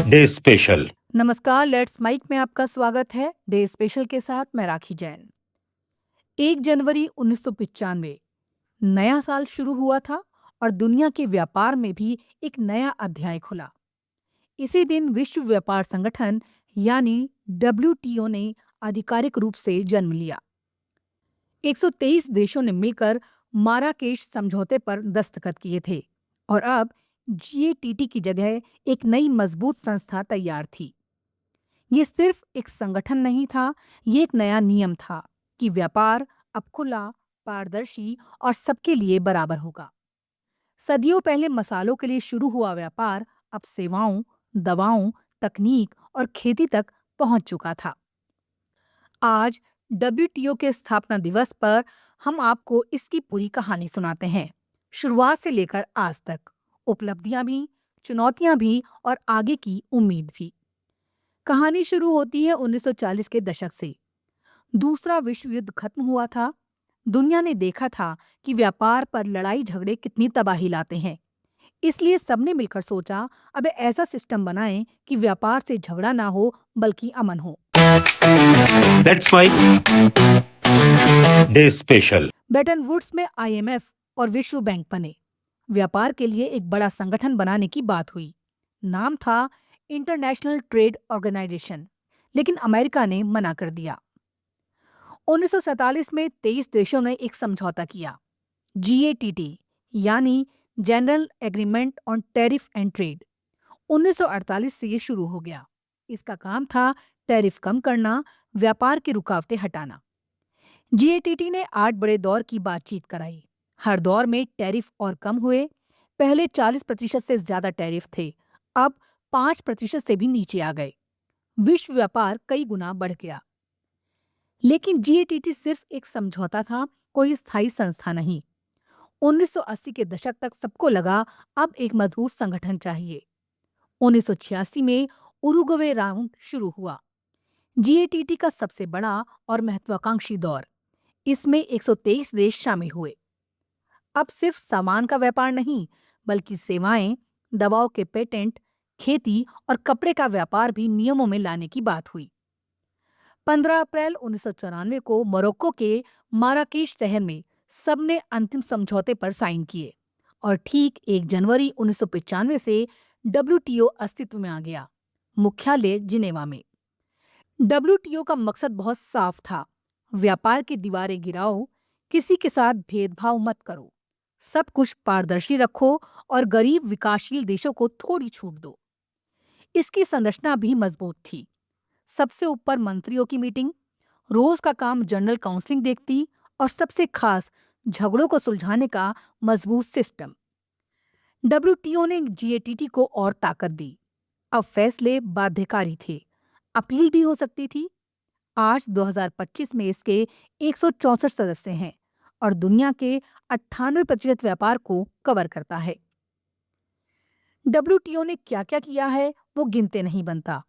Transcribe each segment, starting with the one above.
Day special. नमस्कार, let's mic में आपका स्वागत है। डे स्पेशल के साथ मैं राखी जैन। 1 जनवरी 1995 नया साल शुरू हुआ था और दुनिया के व्यापार में भी एक नया अध्याय खुला। इसी दिन विश्व व्यापार संगठन यानी डब्ल्यूटीओ ने आधिकारिक रूप से जन्म लिया। 123 देशों ने मिलकर माराकेश समझौते पर दस्तखत किए थे और अब जीएटीटी की जगह एक नई मजबूत संस्था तैयार थी। ये सिर्फ एक संगठन नहीं था, ये एक नया नियम था कि व्यापार अब खुला, पारदर्शी और सबके लिए बराबर होगा। सदियों पहले मसालों के लिए शुरू हुआ व्यापार अब सेवाओं, दवाओं, तकनीक और खेती तक पहुंच चुका था। आज डब्ल्यूटीओ के स्थापना दिवस पर हम आपको इसकी पूरी कहानी सुनाते हैं, शुरुआत से लेकर आज तक, उपलब्धियां भी, चुनौतियां भी और आगे की उम्मीद भी। कहानी शुरू होती है 1940 के दशक से। दूसरा विश्व युद्ध खत्म हुआ था। दुनिया ने देखा था कि व्यापार पर लड़ाई झगड़े कितनी तबाही लाते हैं। इसलिए सबने मिलकर सोचा, अब ऐसा सिस्टम बनाएं कि व्यापार से झगड़ा ना हो बल्कि अमन हो। That's my day special. Bretton Woods में आईएमएफ और विश्व बैंक बने। व्यापार के लिए एक बड़ा संगठन बनाने की बात हुई। नाम था इंटरनेशनल ट्रेड ऑर्गेनाइजेशन, लेकिन अमेरिका ने मना कर दिया। 1947 में 23 देशों ने एक समझौता किया, जीएटीटी यानी general agreement on tariff and trade. 1948 से ये शुरू हो गया। इसका काम था टैरिफ कम करना, व्यापार की रुकावटें हटाना। जीएटीटी ने 8 बड़े दौर की बातचीत कराई। हर दौर में टैरिफ और कम हुए। पहले 40% से ज्यादा टैरिफ थे, अब 5% से भी नीचे आ गए। विश्व व्यापार कई गुना बढ़ गया। लेकिन जीएटीटी सिर्फ एक समझौता था, कोई स्थायी संस्था नहीं। 1980 के दशक तक सबको लगा अब एक मजबूत संगठन चाहिए। 1986 में उरुग्वे राउंड शुरू हुआ, जीएटीटी का सबसे बड़ा और महत्वाकांक्षी दौर। इसमें 123 देश शामिल हुए। अब सिर्फ सामान का व्यापार नहीं, बल्कि सेवाएं, दवाओं के पेटेंट, खेती और कपड़े का व्यापार भी नियमों में लाने की बात हुई। 15 अप्रैल 1994 को मोरक्को के माराकेश शहर में सबने अंतिम समझौते पर साइन किए और ठीक 1 जनवरी 1995 से डब्ल्यूटीओ अस्तित्व में आ गया, मुख्यालय जिनेवा में। डब्ल्यूटीओ का मकसद बहुत साफ था, व्यापार की दीवारें गिराओ, किसी के साथ भेदभाव मत करो, सब कुछ पारदर्शी रखो और गरीब विकासशील देशों को थोड़ी छूट दो। इसकी संरचना भी मजबूत थी। सबसे ऊपर मंत्रियों की मीटिंग, रोज का काम जनरल काउंसलिंग देखती और सबसे खास झगड़ों को सुलझाने का मजबूत सिस्टम। डब्ल्यूटीओ ने जीएटीटी को और ताकत दी। अब फैसले बाध्यकारी थे, अपील भी हो सकती थी। आज 2025 में इसके 164 सदस्य हैं और दुनिया के 98% व्यापार को कवर करता है। डब्ल्यूटीओ ने क्या क्या किया है वो गिनते नहीं बनता।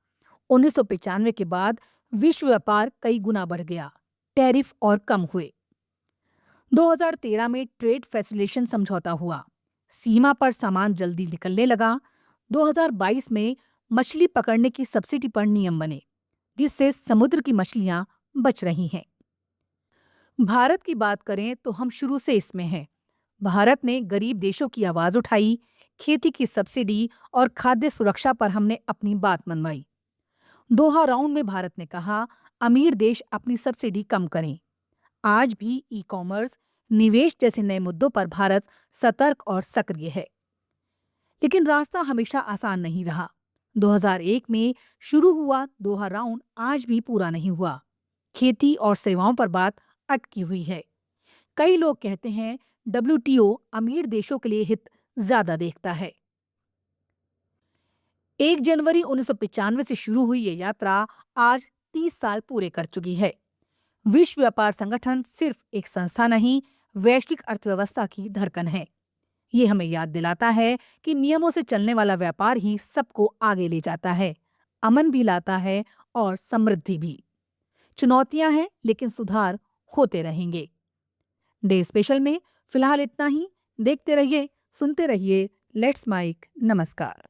1995 के बाद विश्व व्यापार कई गुना बढ़ गया, टैरिफ और कम हुए। 2013 में ट्रेड फैसिलिटेशन समझौता हुआ, सीमा पर सामान जल्दी निकलने लगा। 2022 में मछली पकड़ने की सब्सिडी पर नियम बने, जिससे समुद्र की मछलियां बच रही हैं। भारत की बात करें तो हम शुरू से इसमें हैं। भारत ने गरीब देशों की आवाज उठाई, खेती की सब्सिडी और खाद्य सुरक्षा पर हमने अपनी बात मनवाई। दोहा राउंड में भारत ने कहा, अमीर देश अपनी सब्सिडी कम करें। आज भी ई कॉमर्स, निवेश जैसे नए मुद्दों पर भारत सतर्क और सक्रिय है। लेकिन रास्ता हमेशा आसान नहीं रहा। 2001 में शुरू हुआ दोहा राउंड आज भी पूरा नहीं हुआ। खेती और सेवाओं पर बात अटकी हुई है। कई लोग कहते हैं डब्ल्यूटीओ अमीर देशों के लिए हित ज्यादा देखता है। 1 जनवरी 1995 से शुरू हुई ये यात्रा आज 30 साल पूरे कर चुकी है। विश्व व्यापार संगठन सिर्फ एक संस्था नहीं, वैश्विक अर्थव्यवस्था की धड़कन है। ये हमें याद दिलाता है कि नियमों से चलने वाला व्यापार ही सबको आगे ले जाता है, अमन भी लाता है और समृद्धि भी। चुनौतियां हैं, लेकिन सुधार होते रहेंगे। डे स्पेशल में फिलहाल इतना ही। देखते रहिए, सुनते रहिए लेट्स माइक। नमस्कार।